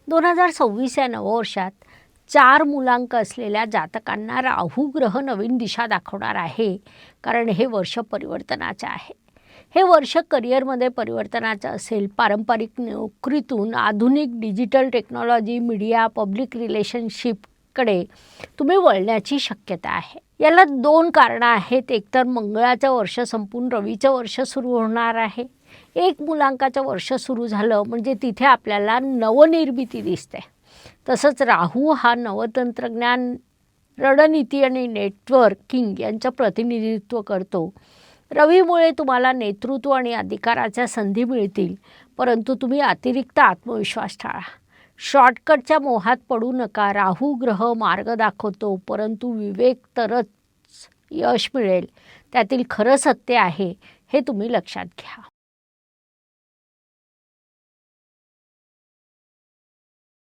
2026 या नववर्षात 4 मूलांक असलेल्या जातकांना राहू ग्रह नवीन दिशा दाखवणार आहे, कारण हे वर्ष परिवर्तनाचे आहे. हे वर्ष करिअरमध्ये परिवर्तनाचं असेल. पारंपरिक नोकरीतून आधुनिक डिजिटल टेक्नॉलॉजी, मीडिया, पब्लिक रिलेशनशिपकडे तुम्ही वळण्याची शक्यता आहे. याला 2 कारणं आहेत. एकतर मंगळाचं वर्ष संपून रवीचं वर्ष सुरू होणार आहे. 1 मूलांकाचं वर्ष सुरू झालं म्हणजे तिथे आपल्याला नवनिर्मिती दिसते. तसंच राहू हा नवतंत्रज्ञान, रणनीती आणि नेटवर्किंग यांचं प्रतिनिधित्व करतो. रवीमुळे तुम्हाला नेतृत्व आणि अधिकाराच्या संधी मिळतील, परंतु तुम्ही अतिरिक्त आत्मविश्वास टाळा. शॉर्टकटच्या मोहात पडू नका. राहू ग्रह मार्ग दाखवतो, परंतु विवेक तरच यश मिळेल. त्यातील खरं सत्य आहे हे तुम्ही लक्षात घ्या.